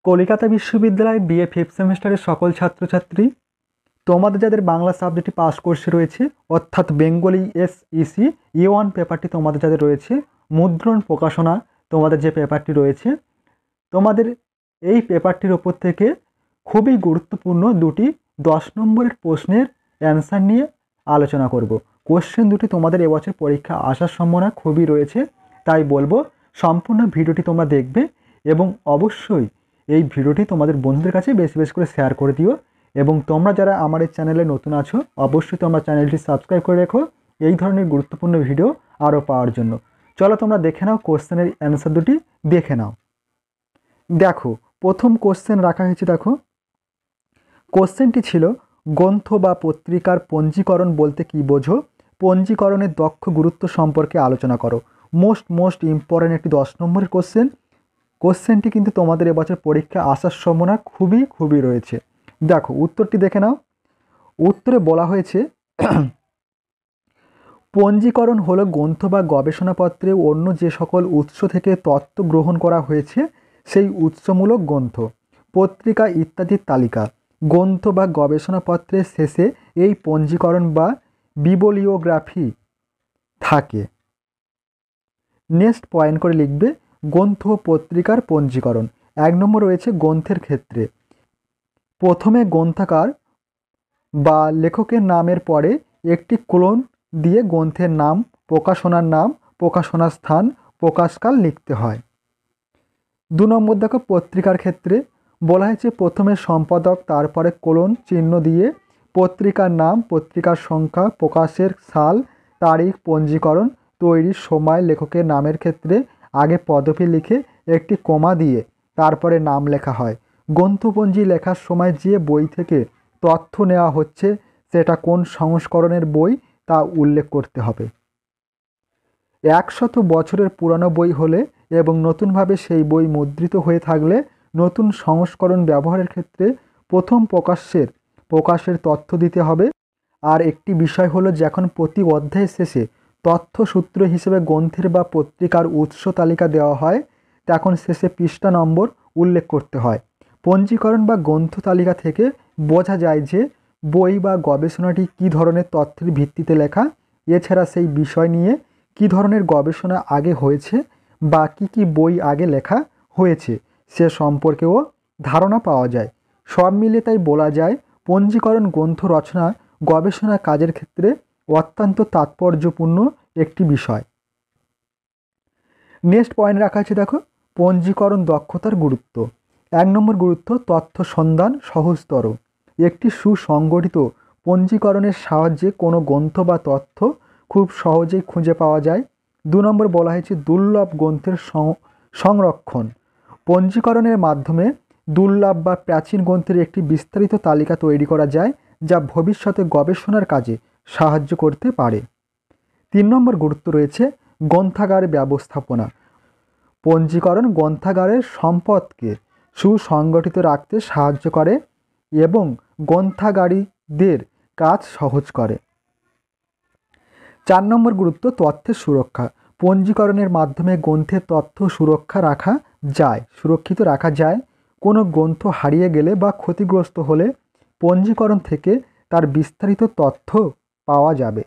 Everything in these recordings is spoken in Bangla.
কলকাতা বিশ্ববিদ্যালয় বিএ ফিফথ সেমিস্টারের সকল ছাত্রছাত্রী, তোমাদের যাদের বাংলা সাবজেক্টটি পাস কোর্সে রয়েছে, অর্থাৎ বেঙ্গলি এসইসি E1 পেপারটি তোমাদের যাদের রয়েছে, মুদ্রণ প্রকাশনা তোমাদের যে পেপারটি রয়েছে, তোমাদের এই পেপারটির ওপর থেকে খুবই গুরুত্বপূর্ণ দুটি 10 নম্বরের প্রশ্নের অ্যান্সার নিয়ে আলোচনা করব। কোশ্চেন দুটি তোমাদের এবছর পরীক্ষা আসার সম্ভাবনা খুবই রয়েছে, তাই বলবো সম্পূর্ণ ভিডিওটি তোমরা দেখবে এবং অবশ্যই এই ভিডিওটি তোমাদের বন্ধুদের কাছে বেশি বেশি করে শেয়ার করে দিও। এবং তোমরা যারা আমার এই চ্যানেলে নতুন আছো, অবশ্যই তোমরা চ্যানেলটি সাবস্ক্রাইব করে রেখো এই ধরনের গুরুত্বপূর্ণ ভিডিও আরও পাওয়ার জন্য। চলো তোমরা দেখে নাও, কোশ্চেনের অ্যান্সার দুটি দেখে নাও। দেখো, প্রথম কোশ্চেন রাখা হয়েছে। দেখো, কোশ্চেনটি ছিল গ্রন্থ বা পত্রিকার পঞ্জীকরণ বলতে কি বোঝো? পঞ্জীকরণের দক্ষ গুরুত্ব সম্পর্কে আলোচনা করো। মোস্ট ইম্পর্টেন্ট একটি 10 নম্বরের কোশ্চেন। কোশ্চেনটি কিন্তু তোমাদের এবছর পরীক্ষা আসার সম্ভাবনা খুবই রয়েছে। দেখো, উত্তরটি দেখে নাও। উত্তরে বলা হয়েছে পঞ্জীকরণ হলো গ্রন্থ বা গবেষণাপত্রে অন্য যে সকল উৎস থেকে তথ্য গ্রহণ করা হয়েছে সেই উৎসমূলক গ্রন্থ, পত্রিকা ইত্যাদির তালিকা। গ্রন্থ বা গবেষণাপত্রের শেষে এই পঞ্জীকরণ বা বিবলিওগ্রাফি থাকে। নেক্সট পয়েন্ট করে লিখবে গ্রন্থ ও পত্রিকার পঞ্জীকরণ। 1 নম্বর রয়েছে গ্রন্থের ক্ষেত্রে প্রথমে গ্রন্থাকার বা লেখকের নামের পরে একটি কোলন দিয়ে গ্রন্থের নাম, প্রকাশনার নাম, প্রকাশনার স্থান, প্রকাশকাল লিখতে হয়। 2 নম্বর দেখো, পত্রিকার ক্ষেত্রে বলা হয়েছে প্রথমে সম্পাদক, তারপরে কোলন চিহ্ন দিয়ে পত্রিকার নাম, পত্রিকার সংখ্যা, প্রকাশের সাল, তারিখ, পঞ্জীকরণ, তৈরির সময়, লেখকের নামের ক্ষেত্রে আগে পদবি লিখে একটি কমা দিয়ে তারপরে নাম লেখা হয়। গ্রন্থপঞ্জি লেখার সময় যে বই থেকে তথ্য নেওয়া হচ্ছে সেটা কোন সংস্করণের বই তা উল্লেখ করতে হবে। 100 বছরের পুরানো বই হলে এবং নতুনভাবে সেই বই মুদ্রিত হয়ে থাকলে নতুন সংস্করণ ব্যবহারের ক্ষেত্রে প্রথম প্রকাশের তথ্য দিতে হবে। আর একটি বিষয় হলো, যখন প্রতি অধ্যায়ের শেষে তথ্যসূত্র হিসেবে গ্রন্থের বা পত্রিকার উৎস তালিকা দেওয়া হয় তখন শেষে পৃষ্ঠা নম্বর উল্লেখ করতে হয়। পঞ্জীকরণ বা গ্রন্থ তালিকা থেকে বোঝা যায় যে বই বা গবেষণাটি কী ধরনের তথ্যের ভিত্তিতে লেখা, এছাড়া সেই বিষয় নিয়ে কী ধরনের গবেষণা আগে হয়েছে বা কী বই আগে লেখা হয়েছে সে সম্পর্কেও ধারণা পাওয়া যায়। সব মিলে তাই বলা যায় পঞ্জীকরণ গ্রন্থ রচনা গবেষণা কাজের ক্ষেত্রে অত্যন্ত তাৎপর্যপূর্ণ একটি বিষয়। নেক্সট পয়েন্ট রাখা আছে। দেখো, পঞ্জীকরণ দক্ষতার গুরুত্ব। 1 নম্বর গুরুত্ব, তথ্য সন্ধান সহজতর। একটি সুসংগঠিত পঞ্জীকরণের সাহায্যে কোনো গ্রন্থ বা তথ্য খুব সহজেই খুঁজে পাওয়া যায়। 2 নম্বর বলা হয়েছে দুর্লভ গ্রন্থের সংরক্ষণ। পঞ্জীকরণের মাধ্যমে দুর্লভ বা প্রাচীন গ্রন্থের একটি বিস্তারিত তালিকা তৈরি করা যায় যা ভবিষ্যতে গবেষণার কাজে সাহায্য করতে পারে। 3 নম্বর গুরুত্ব রয়েছে গ্রন্থাগার ব্যবস্থাপনা। পঞ্জীকরণ গ্রন্থাগারের সম্পদকে সুসংগঠিত রাখতে সাহায্য করে এবং গ্রন্থাগারীদের কাজ সহজ করে। 4 নম্বর গুরুত্ব, তথ্যের সুরক্ষা। পঞ্জীকরণের মাধ্যমে গ্রন্থের তথ্য সুরক্ষিত রাখা যায়। কোনো গ্রন্থ হারিয়ে গেলে বা ক্ষতিগ্রস্ত হলে পঞ্জীকরণ থেকে তার বিস্তারিত তথ্য পাওয়া যাবে।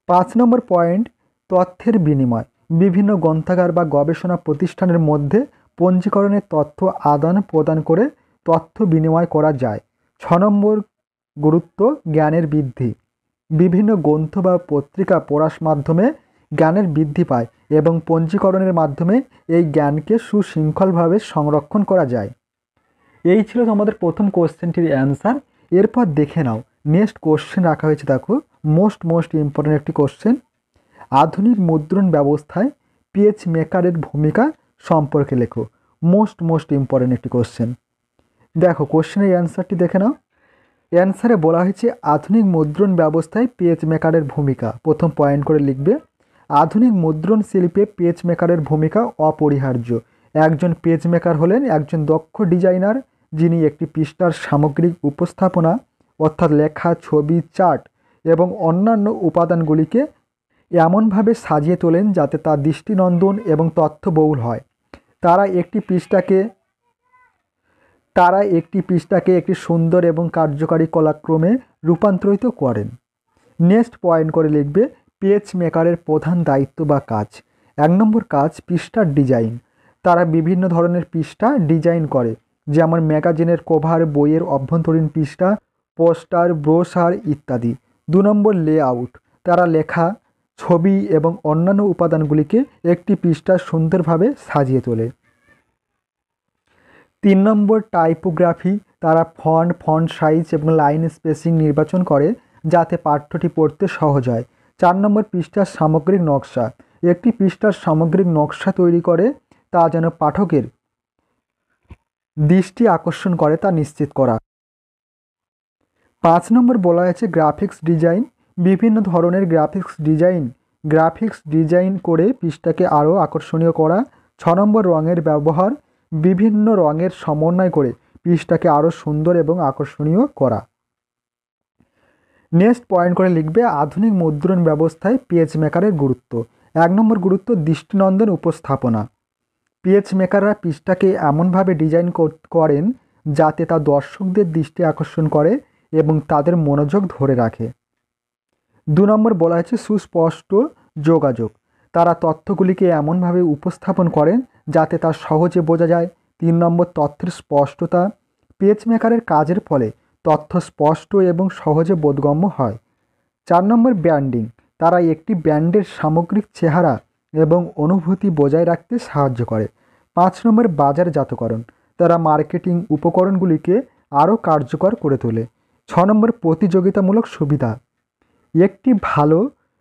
5 নম্বর পয়েন্ট, তথ্যের বিনিময়। বিভিন্ন গ্রন্থাগার বা গবেষণা প্রতিষ্ঠানের মধ্যে পঞ্জীকরণের তথ্য আদান প্রদান করে তথ্য বিনিময় করা যায়। 6 নম্বর গুরুত্ব, জ্ঞানের বৃদ্ধি। বিভিন্ন গ্রন্থ বা পত্রিকা পড়ার মাধ্যমে জ্ঞানের বৃদ্ধি পায় এবং পঞ্জীকরণের মাধ্যমে এই জ্ঞানকে সুশৃঙ্খলভাবে সংরক্ষণ করা যায়। এই ছিল তোমাদের প্রথম কোশ্চেনটির অ্যান্সার। এরপর দেখে নাও নেক্সট কোশ্চেন রাখা হয়েছে। দেখো, মোস্ট ইম্পর্টেন্ট একটি কোশ্চেন। আধুনিক মুদ্রণ ব্যবস্থায় পেজ মেকারের ভূমিকা সম্পর্কে লেখো। মোস্ট ইম্পর্টেন্ট একটি কোশ্চেন। দেখো, কোশ্চেনের অ্যান্সারটি দেখে নাও। অ্যান্সারে বলা হয়েছে আধুনিক মুদ্রণ ব্যবস্থায় পেজ মেকারের ভূমিকা। প্রথম পয়েন্ট করে লিখবে আধুনিক মুদ্রণ শিল্পে পেজ মেকারের ভূমিকা অপরিহার্য। একজন পেজ মেকার হলেন একজন দক্ষ ডিজাইনার যিনি একটি পৃষ্ঠার সামগ্রিক উপস্থাপনা অর্থাৎ লেখা, ছবি, চার্ট এবং অন্যান্য উপাদানগুলিকে এমনভাবে সাজিয়ে তোলেন যাতে তা দৃষ্টিনন্দন এবং তথ্যবহুল হয়। তারা একটি পৃষ্ঠাকে তারা একটি পৃষ্ঠাকে একটি সুন্দর এবং কার্যকারী কলাক্রমে রূপান্তরিত করেন। নেক্সট পয়েন্ট করে লিখবে পেজ মেকারের প্রধান দায়িত্ব বা কাজ। 1 নম্বর কাজ পৃষ্ঠার ডিজাইন। তারা বিভিন্ন ধরনের পৃষ্ঠা ডিজাইন করে, যেমন ম্যাগাজিনের কভার, বইয়ের অভ্যন্তরীণ পৃষ্ঠা, পোস্টার, ব্রোশার ইত্যাদি। 2 নম্বর লেআউট। তারা লেখা, ছবি এবং অন্যান্য উপাদানগুলিকে একটি পৃষ্ঠা সুন্দরভাবে সাজিয়ে তোলে। 3 নম্বর টাইপোগ্রাফি। তারা ফন্ট সাইজ এবং লাইন স্পেসিং নির্বাচন করে যাতে পাঠ্যটি পড়তে সহজ হয়। 4 নম্বর পৃষ্ঠার সামগ্রিক নকশা। একটি পৃষ্ঠার সামগ্রিক নকশা তৈরি করে তা যেন পাঠকের দৃষ্টি আকর্ষণ করে তা নিশ্চিত করা। 5 নম্বর বলা হয়েছে গ্রাফিক্স ডিজাইন। বিভিন্ন ধরনের গ্রাফিক্স ডিজাইন করে পৃষ্ঠাকে আরও আকর্ষণীয় করা। 6 নম্বর রঙের ব্যবহার। বিভিন্ন রঙের সমন্বয় করে পৃষ্ঠাকে আরও সুন্দর এবং আকর্ষণীয় করা। নেক্সট পয়েন্ট করে লিখবে আধুনিক মুদ্রণ ব্যবস্থায় পেজ মেকারের গুরুত্ব। 1 নম্বর গুরুত্ব দৃষ্টিনন্দন উপস্থাপনা। পেজ মেকাররা পৃষ্ঠাকে এমনভাবে ডিজাইন করেন যাতে তা দর্শকদের দৃষ্টি আকর্ষণ করে এবং তাদের মনোযোগ ধরে রাখে। 2 নম্বর বলা হয়েছে সুস্পষ্ট যোগাযোগ। তারা তথ্যগুলিকে এমনভাবে উপস্থাপন করেন যাতে তা সহজে বোঝা যায়। 3 নম্বর তথ্যের স্পষ্টতা। পেজ মেকারের কাজের ফলে তথ্য স্পষ্ট এবং সহজে বোধগম্য হয়। 4 নম্বর ব্র্যান্ডিং। তারা একটি ব্র্যান্ডের সামগ্রিক চেহারা এবং অনুভূতি বজায় রাখতে সাহায্য করে। 5 নম্বর বাজারজাতকরণ। তারা মার্কেটিং উপকরণগুলিকে আরও কার্যকর করে তোলে। 6 নম্বর প্রতিযোগিতামূলক সুবিধা। একটি ভালো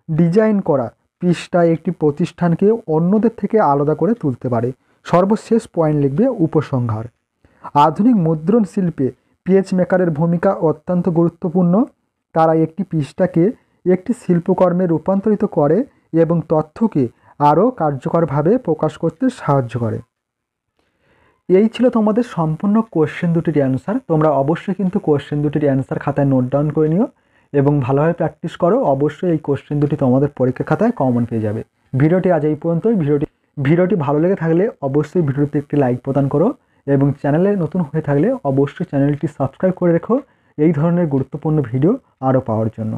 ডিজাইন করা পৃষ্ঠা একটি প্রতিষ্ঠানকে অন্যদের থেকে আলাদা করে তুলতে পারে। সর্বশেষ পয়েন্ট লিখবে উপসংহার। আধুনিক মুদ্রণ শিল্পে পেজ মেকারের ভূমিকা অত্যন্ত গুরুত্বপূর্ণ। তারা একটি পৃষ্ঠাকে একটি শিল্পকর্মে রূপান্তরিত করে এবং তথ্যকে আরও কার্যকরভাবে প্রকাশ করতে সাহায্য করে। এই ছিল তোমাদের সম্পূর্ণ কোশ্চেন দুটির অ্যান্সার। তোমরা অবশ্যই কিন্তু কোশ্চেন দুটির অ্যান্সার খাতায় নোট ডাউন করে নিও এবং ভালোভাবে প্র্যাকটিস করো। অবশ্যই এই কোশ্চেন দুটি তোমাদের পরীক্ষা খাতায় কমন পেয়ে যাবে। ভিডিওটি আজ এই পর্যন্তই। ভিডিওটি ভালো লেগে থাকলে অবশ্যই ভিডিওতে একটি লাইক প্রদান করো এবং চ্যানেলে নতুন হয়ে থাকলে অবশ্যই চ্যানেলটি সাবস্ক্রাইব করে রেখো এই ধরনের গুরুত্বপূর্ণ ভিডিও আরও পাওয়ার জন্য।